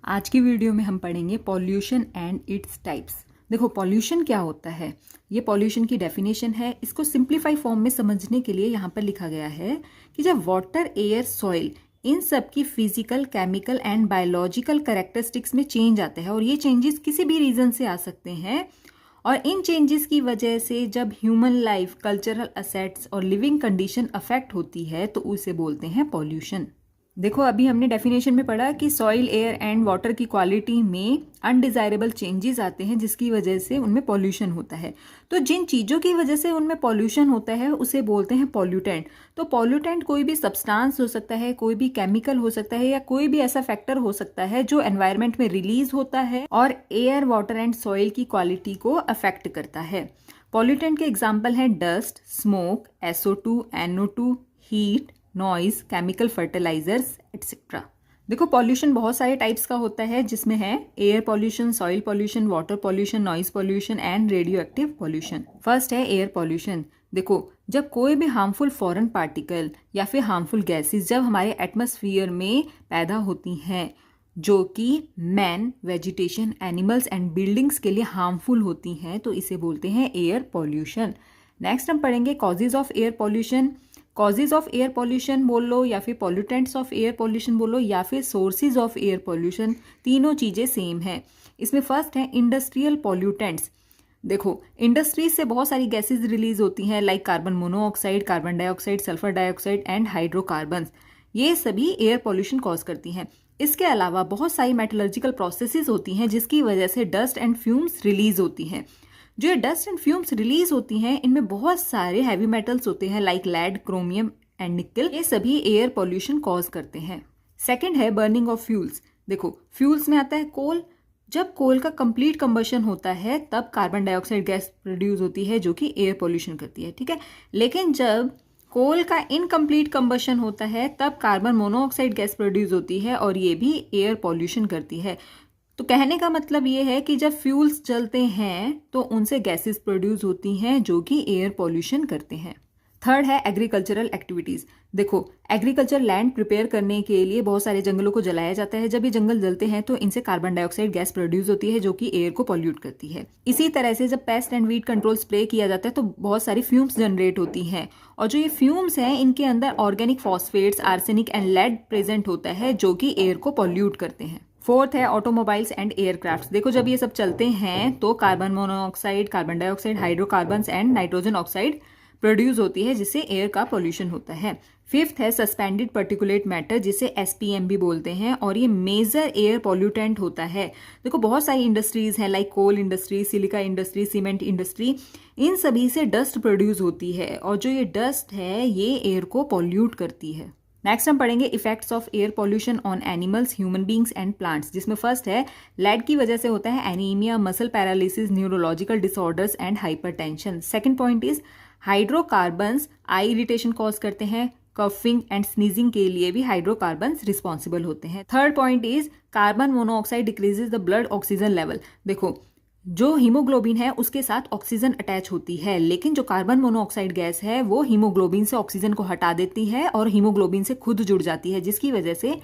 आज की वीडियो में हम पढ़ेंगे पॉल्यूशन एंड इट्स टाइप्स। देखो पॉल्यूशन क्या होता है, ये पॉल्यूशन की डेफिनेशन है। इसको सिंप्लीफाई फॉर्म में समझने के लिए यहाँ पर लिखा गया है कि जब वाटर, एयर, सॉइल इन सब की physical, chemical and biological characteristics में चेंज आता है और ये चेंजेस किसी भी रीज़न से आ सकते हैं और इन चेंजेस की वजह से जब ह्यूमन लाइफ, कल्चरल असेट्स और लिविंग कंडीशन अफेक्ट होती है तो उसे बोलते हैं पॉल्यूशन। देखो अभी हमने डेफिनेशन में पढ़ा कि सॉइल, एयर एंड वाटर की क्वालिटी में अनडिजायरेबल चेंजेस आते हैं जिसकी वजह से उनमें पॉल्यूशन होता है। तो जिन चीज़ों की वजह से उनमें पॉल्यूशन होता है उसे बोलते हैं पॉल्यूटेंट। तो पॉल्यूटेंट कोई भी सब्सटेंस हो सकता है, कोई भी केमिकल हो सकता है या कोई भी ऐसा फैक्टर हो सकता है जो एनवायरनमेंट में रिलीज होता है और एयर, वाटर एंड सॉइल की क्वालिटी को अफेक्ट करता है। पॉल्यूटेंट के एग्जाम्पल हैं dust, smoke, SO2, NO2, heat, noise, chemical fertilizers etcetera. देखो पॉल्यूशन बहुत सारे टाइप्स का होता है जिसमें है air pollution, soil pollution, water pollution, noise pollution and radioactive pollution. First है एयर पॉल्यूशन। देखो जब कोई भी हार्मफुल फॉरेन पार्टिकल या फिर हार्मफुल गैसेस जब हमारे एटमॉस्फेयर में पैदा होती हैं जो कि man, vegetation, animals and buildings के लिए हार्मफुल होती हैं तो इसे बोलते हैं एयर पॉल्यूशन। नेक्स्ट हम पढ़ेंगे causes of air pollution. Causes of air pollution बोल लो या फिर पॉल्यूटेंट्स ऑफ एयर पॉल्यूशन बोलो या फिर सोर्सेज ऑफ एयर पॉल्यूशन, तीनों चीज़ें सेम है। इसमें फर्स्ट है इंडस्ट्रियल पॉल्यूटेंट्स। देखो इंडस्ट्रीज से बहुत सारी गैसेज रिलीज होती हैं like carbon monoxide, carbon dioxide, sulphur dioxide and hydrocarbons. ये सभी एयर पॉल्यूशन कॉज करती हैं। इसके अलावा बहुत सारी मेटलर्जिकल प्रोसेसेस होती हैं जिसकी वजह से डस्ट एंड फ्यूम्स रिलीज होती हैं। जो ये डस्ट एंड फ्यूम्स रिलीज होती हैं इनमें बहुत सारे हैवी मेटल्स होते हैं लाइक लेड, क्रोमियम एंड निकल। ये सभी एयर पॉल्यूशन कॉज करते हैं। सेकंड है बर्निंग ऑफ फ्यूल्स। देखो फ्यूल्स में आता है कोल। जब कोल का कंप्लीट कंबशन होता है तब कार्बन डाइऑक्साइड गैस प्रोड्यूस होती है जो कि एयर पॉल्यूशन करती है, ठीक है। लेकिन जब कोल का इनकम्प्लीट कंबशन होता है तब कार्बन मोनोऑक्साइड गैस प्रोड्यूस होती है और ये भी एयर पॉल्यूशन करती है। तो कहने का मतलब ये है कि जब फ्यूल्स जलते हैं तो उनसे गैसेस प्रोड्यूस होती हैं जो कि एयर पॉल्यूशन करते हैं। थर्ड है एग्रीकल्चरल एक्टिविटीज़। देखो एग्रीकल्चर लैंड प्रिपेयर करने के लिए बहुत सारे जंगलों को जलाया जाता है। जब ये जंगल जलते हैं तो इनसे कार्बन डाइऑक्साइड गैस प्रोड्यूस होती है जो कि एयर को पॉल्यूट करती है। इसी तरह से जब paste and weed control spray किया जाता है तो बहुत सारी फ्यूम्स जनरेट होती हैं और जो ये फ्यूम्स हैं इनके अंदर organic phosphates, arsenic and lead present होता है जो कि एयर को पॉल्यूट करते हैं। फोर्थ है ऑटोमोबाइल्स एंड एयरक्राफ्ट। देखो जब ये सब चलते हैं तो carbon monoxide, carbon dioxide, hydrocarbons and nitrogen oxide produce होती है जिससे एयर का पॉल्यूशन होता है। फिफ्थ है सस्पेंडेड पर्टिकुलेट मैटर जिसे SPM भी बोलते हैं और ये मेजर एयर पॉल्यूटेंट होता है। देखो बहुत सारी इंडस्ट्रीज हैं like coal industry, silica industry, cement industry, इन सभी से डस्ट प्रोड्यूस होती है और जो ये डस्ट है ये एयर को पॉल्यूट करती है। नेक्स्ट हम पढ़ेंगे effects of air pollution on animals, human beings and plants, जिसमें फर्स्ट है लेड की वजह से होता है anaemia, muscle paralysis, neurological disorders and hypertension. Second point is hydrocarbons I irritation cause करते हैं। कफिंग एंड स्नीजिंग के लिए भी हाइड्रोकार्बन्स रिस्पॉन्सिबल होते हैं। Third point is carbon monoxide decreases the blood oxygen level. देखो जो हीमोग्लोबिन है उसके साथ ऑक्सीजन अटैच होती है लेकिन जो कार्बन मोनोऑक्साइड गैस है वो हीमोग्लोबिन से ऑक्सीजन को हटा देती है और हीमोग्लोबिन से खुद जुड़ जाती है जिसकी वजह से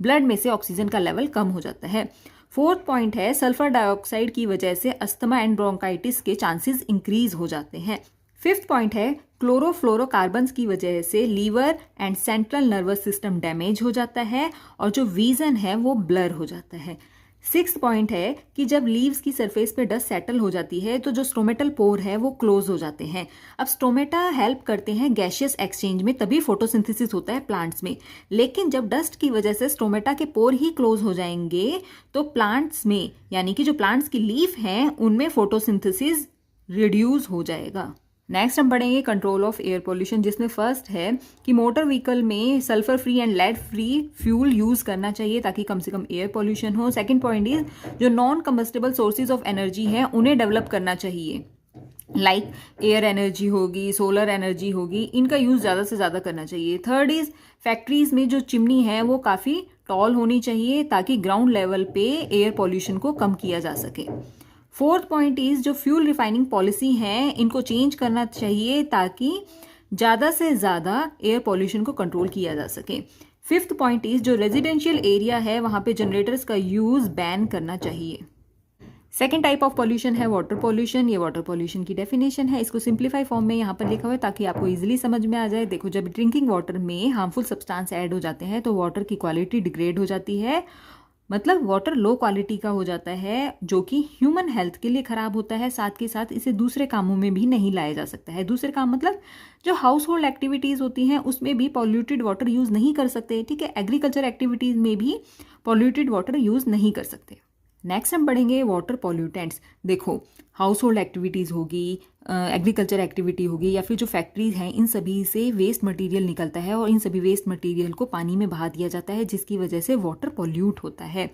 ब्लड में से ऑक्सीजन का लेवल कम हो जाता है। फोर्थ पॉइंट है सल्फर डाइऑक्साइड की वजह से अस्थमा एंड ब्रोंकाइटिस के चांसेस इंक्रीज हो जाते हैं। फिफ्थ पॉइंट है क्लोरोफ्लोरोकार्बन्स की वजह से liver and central nervous system damage हो जाता है और जो विजन है वो ब्लर हो जाता है। सिक्स्थ पॉइंट है कि जब लीव्स की सरफेस पे डस्ट सेटल हो जाती है तो जो स्टोमेटल पोर है वो क्लोज हो जाते हैं। अब स्टोमेटा हेल्प करते हैं गैशियस एक्सचेंज में, तभी फोटोसिंथेसिस होता है प्लांट्स में। लेकिन जब डस्ट की वजह से स्टोमेटा के पोर ही क्लोज हो जाएंगे तो प्लांट्स में यानी कि जो प्लांट्स की लीफ हैं उनमें फोटोसिंथेसिस रिड्यूस हो जाएगा। नेक्स्ट हम पढ़ेंगे कंट्रोल ऑफ एयर पॉल्यूशन जिसमें फर्स्ट है कि मोटर व्हीकल में sulphur free and lead free fuel use करना चाहिए ताकि कम से कम एयर पॉल्यूशन हो। सेकंड पॉइंट इज जो non combustible sources of energy हैं उन्हें डेवलप करना चाहिए लाइक एयर एनर्जी होगी, सोलर एनर्जी होगी, इनका यूज ज़्यादा से ज़्यादा करना चाहिए। थर्ड इज फैक्ट्रीज में जो चिमनी है वो काफ़ी टॉल होनी चाहिए ताकि ग्राउंड लेवल पे एयर पॉल्यूशन को कम किया जा सके। फोर्थ पॉइंट इज जो फ्यूल रिफाइनिंग पॉलिसी है इनको चेंज करना चाहिए ताकि ज़्यादा से ज़्यादा एयर पॉल्यूशन को कंट्रोल किया जा सके। फिफ्थ पॉइंट इज जो रेजिडेंशियल एरिया है वहां पे जनरेटर्स का यूज बैन करना चाहिए। सेकेंड टाइप ऑफ पॉल्यूशन है वाटर पॉल्यूशन। ये वाटर पॉल्यूशन की डेफिनेशन है, इसको सिंप्लीफाई फॉर्म में यहाँ पर लिखा हुआ है ताकि आपको इजीली समझ में आ जाए। देखो, जब ड्रिंकिंग वाटर में हार्मफुल सब्सटेंस ऐड हो जाते हैं तो वाटर की क्वालिटी डिग्रेड हो जाती है, मतलब वाटर लो क्वालिटी का हो जाता है, जो कि ह्यूमन हेल्थ के लिए खराब होता है। साथ के साथ इसे दूसरे कामों में भी नहीं लाया जा सकता है। दूसरे काम मतलब जो हाउस होल्ड एक्टिविटीज़ होती हैं उसमें भी पॉल्यूटेड वाटर यूज़ नहीं कर सकते, ठीक है। एग्रीकल्चर एक्टिविटीज़ में भी पॉल्यूटेड वाटर यूज़ नहीं कर सकते। नेक्स्ट हम पढ़ेंगे वाटर पॉल्यूटेंट्स। देखो, हाउस होल्ड एक्टिविटीज़ होगी, एग्रीकल्चर एक्टिविटी होगी, या फिर जो फैक्ट्रीज हैं, इन सभी से वेस्ट मटेरियल निकलता है और इन सभी वेस्ट मटेरियल को पानी में बहा दिया जाता है, जिसकी वजह से वाटर पॉल्यूट होता है।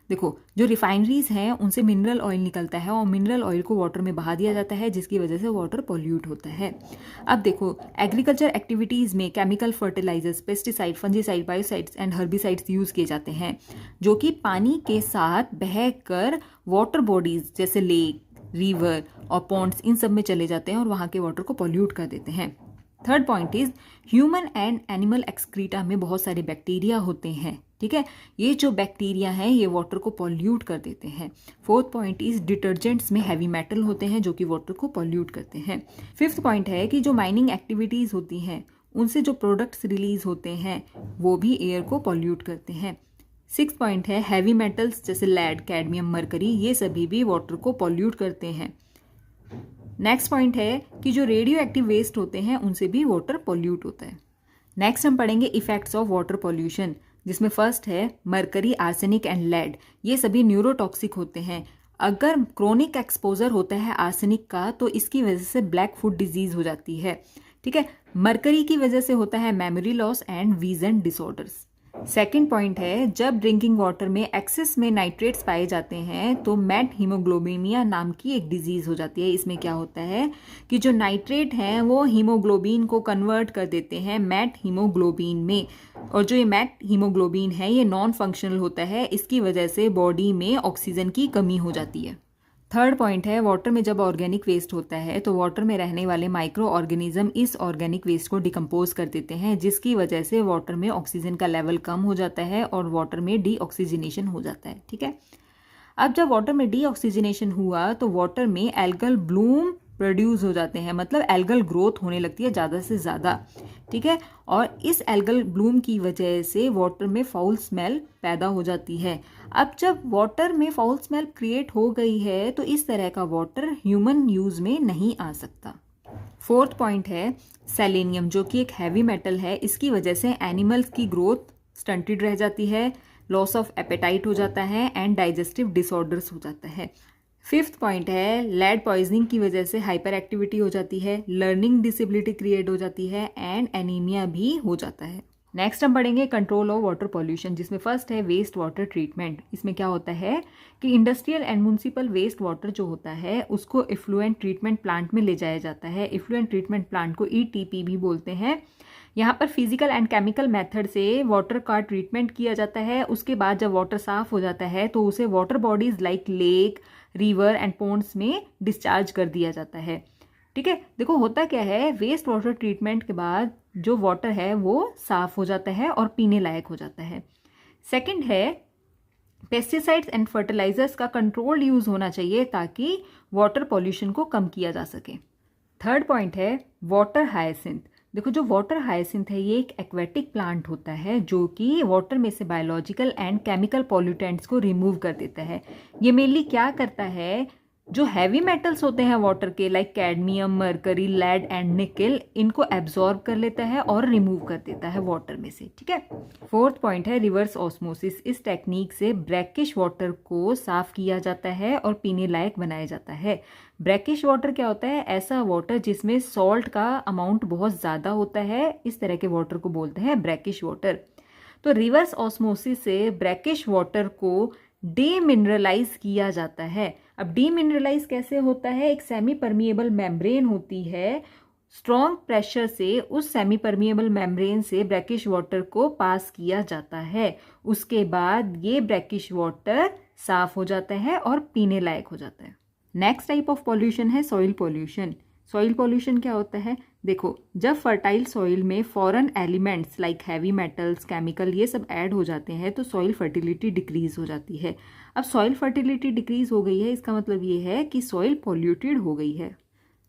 देखो, जो रिफाइनरीज हैं उनसे मिनरल ऑयल निकलता है और मिनरल ऑयल को वाटर में बहा दिया जाता है, जिसकी वजह से वाटर पॉल्यूट होता है। अब देखो, एग्रीकल्चर एक्टिविटीज़ में chemical fertilizers, pesticide, fungicide, biocides and herbicides use किए जाते हैं, जो कि पानी के साथ बहकर वाटर बॉडीज जैसे लेक, रिवर और पॉन्ड्स इन सब में चले जाते हैं और वहाँ के वाटर को पॉल्यूट कर देते हैं। Third point is human and animal excreta में बहुत सारे बैक्टीरिया होते हैं, ठीक है। ये जो बैक्टीरिया हैं ये वाटर को पॉल्यूट कर देते हैं। फोर्थ पॉइंट इज डिटर्जेंट्स में हैवी मेटल होते हैं जो कि वाटर को पॉल्यूट करते हैं। फिफ्थ पॉइंट है कि जो माइनिंग एक्टिविटीज़ होती हैं उनसे जो प्रोडक्ट्स रिलीज होते हैं वो भी एयर को पॉल्यूट करते हैं। सिक्स पॉइंट है हैवी मेटल्स जैसे लेड, कैडमियम, मरकरी, ये सभी भी वाटर को पॉल्यूट करते हैं। नेक्स्ट पॉइंट है कि जो रेडियो एक्टिव वेस्ट होते हैं उनसे भी वाटर पॉल्यूट होता है। नेक्स्ट हम पढ़ेंगे इफेक्ट्स ऑफ वाटर पॉल्यूशन, जिसमें फर्स्ट है मरकरी, आर्सेनिक एंड लेड। ये सभी न्यूरोटॉक्सिक होते हैं। अगर क्रोनिक एक्सपोजर होता है आर्सेनिक का तो इसकी वजह से ब्लैक फुट डिजीज हो जाती है, ठीक है। मरकरी की वजह से होता है memory loss and vision disorders. Second point है जब ड्रिंकिंग वाटर में एक्सेस में नाइट्रेट्स पाए जाते हैं तो मैट हीमोग्लोबिनिया नाम की एक डिजीज हो जाती है। इसमें क्या होता है कि जो नाइट्रेट हैं वो हीमोग्लोबिन को कन्वर्ट कर देते हैं मैट हीमोग्लोबिन में, और जो ये मैट हीमोग्लोबिन है ये नॉन फंक्शनल होता है। इसकी वजह से बॉडी में ऑक्सीजन की कमी हो जाती है। थर्ड पॉइंट है वाटर में जब ऑर्गेनिक वेस्ट होता है तो वाटर में रहने वाले माइक्रो ऑर्गेनिज्म इस ऑर्गेनिक वेस्ट को डिकम्पोज कर देते हैं, जिसकी वजह से वाटर में ऑक्सीजन का लेवल कम हो जाता है और वाटर में डीऑक्सीजनेशन हो जाता है, ठीक है। अब जब वाटर में डीऑक्सीजनेशन हुआ तो वाटर में एल्गल ब्लूम प्रोड्यूस हो जाते हैं, मतलब एल्गल ग्रोथ होने लगती है ज़्यादा से ज़्यादा, ठीक है। और इस एल्गल ब्लूम की वजह से वाटर में फाउल स्मेल पैदा हो जाती है। अब जब वाटर में फाउल स्मेल क्रिएट हो गई है तो इस तरह का वाटर ह्यूमन यूज़ में नहीं आ सकता। फोर्थ पॉइंट है सेलेनियम, जो कि एक हैवी मेटल है। इसकी वजह से एनिमल्स की ग्रोथ स्टंटेड रह जाती है, लॉस ऑफ एपेटाइट हो जाता है एंड डाइजेस्टिव डिसऑर्डर्स हो जाता है। फिफ्थ पॉइंट है लेड पॉइजनिंग की वजह से हाइपर एक्टिविटी हो जाती है, लर्निंग डिसेबिलिटी क्रिएट हो जाती है एंड एनीमिया भी हो जाता है। नेक्स्ट हम पढ़ेंगे कंट्रोल ऑफ वाटर पॉल्यूशन, जिसमें फर्स्ट है वेस्ट वाटर ट्रीटमेंट। इसमें क्या होता है कि industrial and municipal waste water जो होता है उसको इफ्लुएंट ट्रीटमेंट प्लांट में ले जाया जाता है। इफ्लुएंट ट्रीटमेंट प्लांट को ETP भी बोलते हैं। यहाँ पर फिजिकल एंड केमिकल मेथड से वाटर का ट्रीटमेंट किया जाता है। उसके बाद जब वाटर साफ हो जाता है तो उसे water bodies like lake, river and ponds में डिस्चार्ज कर दिया जाता है, ठीक है। देखो होता क्या है, वेस्ट वाटर ट्रीटमेंट के बाद जो वाटर है वो साफ हो जाता है और पीने लायक हो जाता है। सेकंड है पेस्टिसाइड्स एंड फर्टिलाइजर्स का कंट्रोल्ड यूज होना चाहिए ताकि वाटर पॉल्यूशन को कम किया जा सके। थर्ड पॉइंट है वाटर हायसिंथ। देखो, जो वाटर हायसिंथ है ये एक एक्वेटिक प्लांट होता है जो कि वाटर में से बायोलॉजिकल एंड केमिकल पॉल्यूटेंट्स को रिमूव कर देता है। ये मेनली क्या करता है, जो हैवी मेटल्स होते हैं वाटर के like cadmium, mercury, lead and nickel, इनको एब्जॉर्ब कर लेता है और रिमूव कर देता है वाटर में से, ठीक है। फोर्थ पॉइंट है रिवर्स ऑस्मोसिस। इस टेक्निक से ब्रैकिश वाटर को साफ किया जाता है और पीने लायक बनाया जाता है। ब्रैकिश वाटर क्या होता है, ऐसा वाटर जिसमें सॉल्ट का अमाउंट बहुत ज़्यादा होता है, इस तरह के वाटर को बोलते हैं ब्रैकिश वाटर। तो रिवर्स ऑस्मोसिस से ब्रैकिश वाटर को डीमिनरलाइज किया जाता है। अब डीमिनरलाइज कैसे होता है, एक सेमी परमिएबल मेम्ब्रेन होती है, स्ट्रॉन्ग प्रेशर से उस सेमी परमिएबल मेम्ब्रेन से ब्रैकिश वाटर को पास किया जाता है। उसके बाद ये ब्रैकिश वाटर साफ हो जाता है और पीने लायक हो जाता है। नेक्स्ट टाइप ऑफ पॉल्यूशन है सॉइल पॉल्यूशन। सॉइल पॉल्यूशन क्या होता है, देखो, जब फर्टाइल सॉइल में foreign elements like heavy metals, chemical, ये सब ऐड हो जाते हैं तो सॉइल फर्टिलिटी डिक्रीज हो जाती है। अब सॉइल फर्टिलिटी डिक्रीज हो गई है, इसका मतलब ये है कि सॉइल पॉल्यूटेड हो गई है।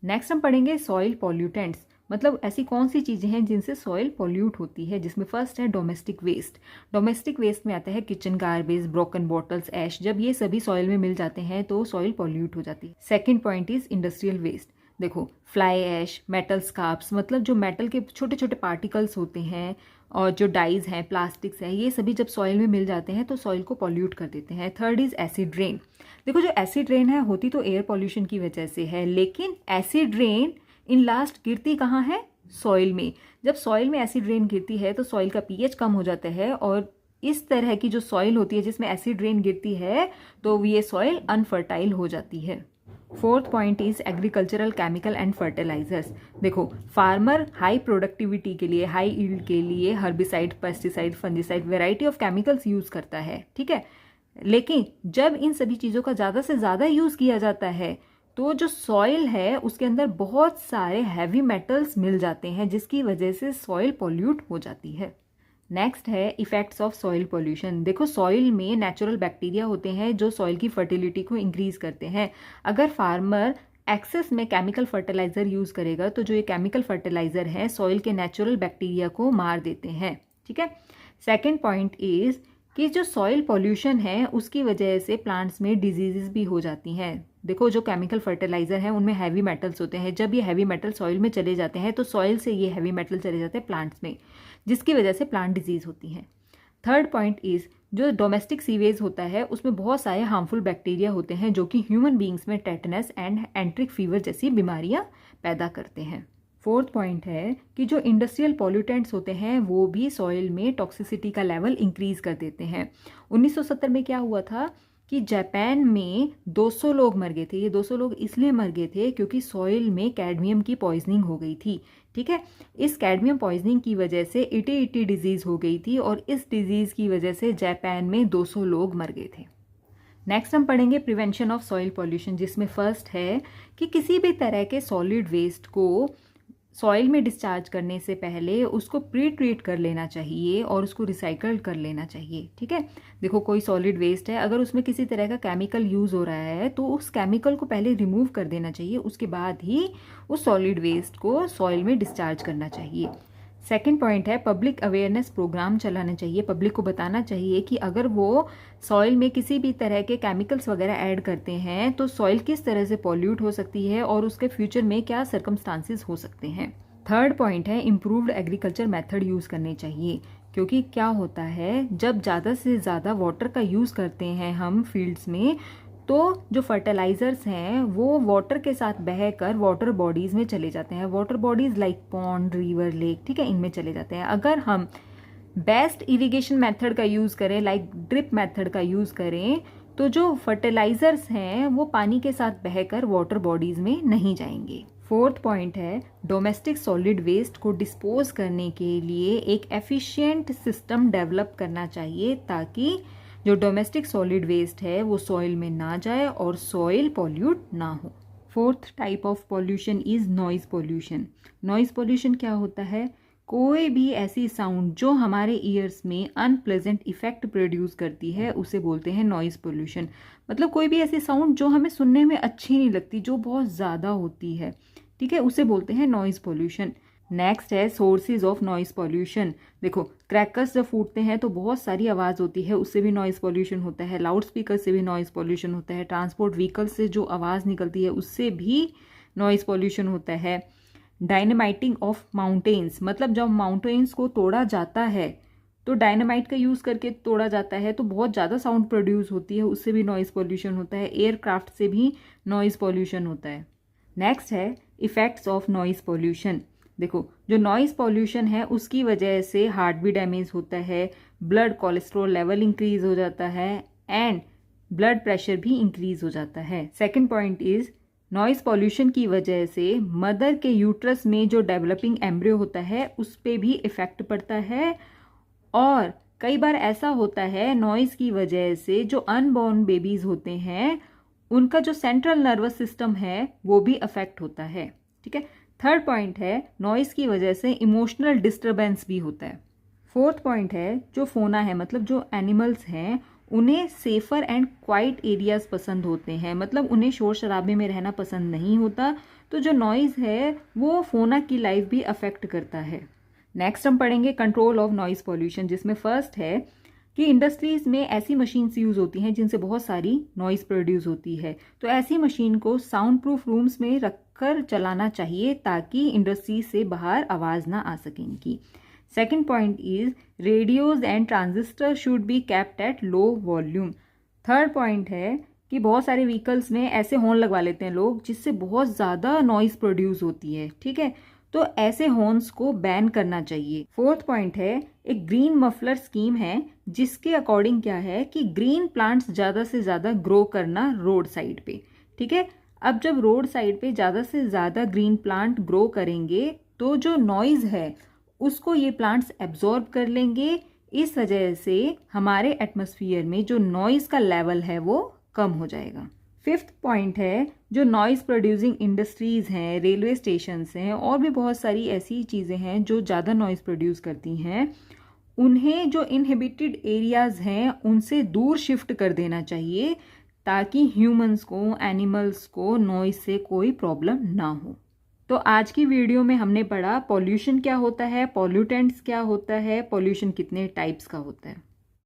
नेक्स्ट हम पढ़ेंगे सॉइल पॉल्यूटेंट्स, मतलब ऐसी कौन सी चीज़ें हैं जिनसे सॉइल पॉल्यूट होती है, जिसमें फर्स्ट है डोमेस्टिक वेस्ट। डोमेस्टिक वेस्ट में आता है किचन गार्बेज, ब्रोकन बॉटल्स, ऐश। जब ये सभी सॉइल में मिल जाते हैं तो सॉइल पॉल्यूट हो जाती है। Second point is industrial waste. देखो, फ्लाई ऐश, मेटल स्कार्प्स, मतलब जो मेटल के छोटे छोटे पार्टिकल्स होते हैं, और जो डाइज हैं, प्लास्टिक्स हैं, ये सभी जब सॉइल में मिल जाते हैं तो सॉइल को पॉल्यूट कर देते हैं। Third is acid rain. देखो, जो एसिड रेन है होती तो एयर पॉल्यूशन की वजह से है, लेकिन एसिड रेन इन लास्ट गिरती कहाँ है? सॉइल में। जब सॉइल में एसिड रेन गिरती है तो सॉइल का पीएच कम हो जाता है, और इस तरह की जो सॉइल होती है जिसमें एसिड रेन गिरती है तो ये सॉइल अनफर्टाइल हो जाती है। Fourth point is agricultural chemical and fertilizers. देखो, फार्मर हाई प्रोडक्टिविटी के लिए, हाई यील्ड के लिए herbicide, pesticide, fungicide, variety of chemicals use करता है, ठीक है। लेकिन जब इन सभी चीज़ों का ज़्यादा से ज़्यादा यूज़ किया जाता है तो जो सॉइल है उसके अंदर बहुत सारे हैवी मेटल्स मिल जाते हैं, जिसकी वजह से सॉइल पॉल्यूट हो जाती है। नेक्स्ट है इफेक्ट्स ऑफ सॉइल पॉल्यूशन। देखो, सॉइल में नेचुरल बैक्टीरिया होते हैं जो सॉइल की फर्टिलिटी को इंक्रीज करते हैं। अगर फार्मर एक्सेस में केमिकल फर्टिलाइजर यूज करेगा तो जो ये केमिकल फर्टिलाइजर है सॉइल के नेचुरल बैक्टीरिया को मार देते हैं, ठीक है। सेकेंड पॉइंट इज कि जो सॉइल पॉल्यूशन है उसकी वजह से प्लांट्स में डिजीजेस भी हो जाती हैं। देखो, जो केमिकल फर्टिलाइजर है उनमें हैवी मेटल्स होते हैं, जब ये हैवी मेटल सॉइल में चले जाते हैं तो सॉइल से ये हैवी मेटल चले जाते हैं प्लांट्स में, जिसकी वजह से प्लांट डिजीज होती हैं। थर्ड पॉइंट इज जो डोमेस्टिक सीवेज होता है उसमें बहुत सारे हार्मफुल बैक्टीरिया होते हैं जो कि ह्यूमन बींग्स में टेटनस एंड एंट्रिक फीवर जैसी बीमारियां पैदा करते हैं। फोर्थ पॉइंट है कि जो इंडस्ट्रियल पॉल्यूटेंट्स होते हैं वो भी सॉइल में टॉक्सिसिटी का लेवल इंक्रीज कर देते हैं। 1970 में क्या हुआ था कि जापान में 200 लोग मर गए थे। ये 200 लोग इसलिए मर गए थे क्योंकि सॉइल में कैडमियम की पॉइजनिंग हो गई थी, ठीक है। इस कैडमियम पॉइजनिंग की वजह से इटी डिजीज हो गई थी, और इस डिजीज की वजह से जापान में 200 लोग मर गए थे। नेक्स्ट हम पढ़ेंगे प्रिवेंशन ऑफ सॉइल पॉल्यूशन, जिसमें फर्स्ट है कि किसी भी तरह के सॉलिड वेस्ट को सॉइल में डिस्चार्ज करने से पहले उसको प्री ट्रीट कर लेना चाहिए और उसको रिसाइकल कर लेना चाहिए, ठीक है। देखो, कोई सॉलिड वेस्ट है, अगर उसमें किसी तरह का केमिकल यूज़ हो रहा है तो उस केमिकल को पहले रिमूव कर देना चाहिए, उसके बाद ही उस सॉलिड वेस्ट को सॉइल में डिस्चार्ज करना चाहिए। सेकेंड पॉइंट है पब्लिक अवेयरनेस प्रोग्राम चलाना चाहिए। पब्लिक को बताना चाहिए कि अगर वो सॉइल में किसी भी तरह के केमिकल्स वगैरह ऐड करते हैं तो सॉइल किस तरह से पॉल्यूट हो सकती है और उसके फ्यूचर में क्या सर्कमस्टांसेस हो सकते हैं। थर्ड पॉइंट है इम्प्रूव्ड एग्रीकल्चर मेथड यूज़ करने चाहिए, क्योंकि क्या होता है जब ज़्यादा से ज़्यादा वाटर का यूज़ करते हैं हम फील्ड्स में तो जो फर्टिलाइजर्स हैं वो वाटर के साथ बहकर वाटर बॉडीज में चले जाते हैं। Water bodies like pond, river, lake, ठीक है, इनमें चले जाते हैं। अगर हम बेस्ट इरिगेशन मेथड का यूज़ करें, लाइक ड्रिप मेथड का यूज़ करें, तो जो फर्टिलाइजर्स हैं वो पानी के साथ बहकर वाटर बॉडीज में नहीं जाएंगे। फोर्थ पॉइंट है डोमेस्टिक सॉलिड वेस्ट को डिस्पोज करने के लिए एक एफिशिएंट सिस्टम डेवलप करना चाहिए ताकि जो डोमेस्टिक सॉलिड वेस्ट है वो सॉइल में ना जाए और सॉइल पॉल्यूट ना हो। Fourth type of pollution is noise pollution. Noise pollution क्या होता है? कोई भी ऐसी साउंड जो हमारे ईयर्स में अनप्लेजेंट इफेक्ट प्रोड्यूस करती है उसे बोलते हैं नॉइज पॉल्यूशन। मतलब कोई भी ऐसी साउंड जो हमें सुनने में अच्छी नहीं लगती, जो बहुत ज़्यादा होती है, ठीक है, उसे बोलते हैं नॉइज पॉल्यूशन। नेक्स्ट है सोर्सेज ऑफ नॉइज पॉल्यूशन। देखो, क्रैकर्स जब फूटते हैं तो बहुत सारी आवाज़ होती है, उससे भी नॉइज पॉल्यूशन होता है। लाउड स्पीकर से भी नॉइज पॉल्यूशन होता है। ट्रांसपोर्ट व्हीकल से जो आवाज़ निकलती है उससे भी नॉइज पॉल्यूशन होता है। डायनामाइटिंग ऑफ माउंटेन्स, मतलब जब माउंटेन्स को तोड़ा जाता है तो डायनामाइट का यूज़ करके तोड़ा जाता है तो बहुत ज़्यादा साउंड प्रोड्यूस होती है, उससे भी नॉइज पॉल्यूशन होता है। एयरक्राफ्ट से भी नॉइज पॉल्यूशन होता है। नेक्स्ट है इफेक्ट्स ऑफ नॉइज पॉल्यूशन। देखो, जो नॉइज पॉल्यूशन है उसकी वजह से हार्ट भी डैमेज होता है, ब्लड कोलेस्ट्रॉल लेवल इंक्रीज हो जाता है एंड ब्लड प्रेशर भी इंक्रीज हो जाता है। Second point is noise pollution की वजह से मदर के यूट्रस में जो डेवलपिंग एम्ब्रियो होता है उस पर भी इफेक्ट पड़ता है, और कई बार ऐसा होता है नॉइज की वजह से जो अनबॉर्न बेबीज होते हैं उनका जो सेंट्रल नर्वस सिस्टम है वो भी अफेक्ट होता है, ठीक है। थर्ड पॉइंट है नॉइज़ की वजह से इमोशनल डिस्टर्बेंस भी होता है। फोर्थ पॉइंट है जो फोना है मतलब जो एनिमल्स हैं उन्हें सेफर एंड क्वाइट एरियाज पसंद होते हैं, मतलब उन्हें शोर शराबे में रहना पसंद नहीं होता। तो जो नॉइज़ है वो फोना की लाइफ भी अफेक्ट करता है। नेक्स्ट हम पढ़ेंगे कंट्रोल ऑफ नॉइज़ पॉल्यूशन, जिसमें फर्स्ट है कि इंडस्ट्रीज़ में ऐसी मशीन्स यूज़ होती हैं जिनसे बहुत सारी नॉइज़ प्रोड्यूस होती है। तो ऐसी मशीन को साउंड प्रूफ रूम्स में रखकर चलाना चाहिए ताकि इंडस्ट्री से बाहर आवाज़ ना आ सके इनकी। Second point is radios and transistor should be kept at low volume. Third point है कि बहुत सारे व्हीकल्स में ऐसे हॉर्न लगवा लेते हैं लोग जिससे बहुत ज़्यादा नॉइज़ प्रोड्यूस होती है, ठीक है, तो ऐसे हॉर्न्स को बैन करना चाहिए। फोर्थ पॉइंट है एक ग्रीन मफलर स्कीम है जिसके अकॉर्डिंग क्या है कि ग्रीन प्लांट्स ज़्यादा से ज़्यादा ग्रो करना रोड साइड पे, ठीक है। अब जब रोड साइड पे ज़्यादा से ज़्यादा ग्रीन प्लांट ग्रो करेंगे तो जो नॉइज़ है उसको ये प्लांट्स एब्जॉर्ब कर लेंगे। इस वजह से हमारे एटमॉस्फेयर में जो नॉइज़ का लेवल है वो कम हो जाएगा। फिफ्थ पॉइंट है जो नॉइज़ प्रोड्यूसिंग इंडस्ट्रीज़ हैं, रेलवे स्टेशंस हैं और भी बहुत सारी ऐसी चीज़ें हैं जो ज़्यादा नॉइज़ प्रोड्यूस करती हैं, उन्हें जो इनहिबिटेड एरियाज़ हैं उनसे दूर शिफ्ट कर देना चाहिए ताकि ह्यूमंस को, एनिमल्स को नॉइज़ से कोई प्रॉब्लम ना हो। तो आज की वीडियो में हमने पढ़ा पॉल्यूशन क्या होता है, पॉल्यूटेंट्स क्या होता है, पॉल्यूशन कितने टाइप्स का होता है।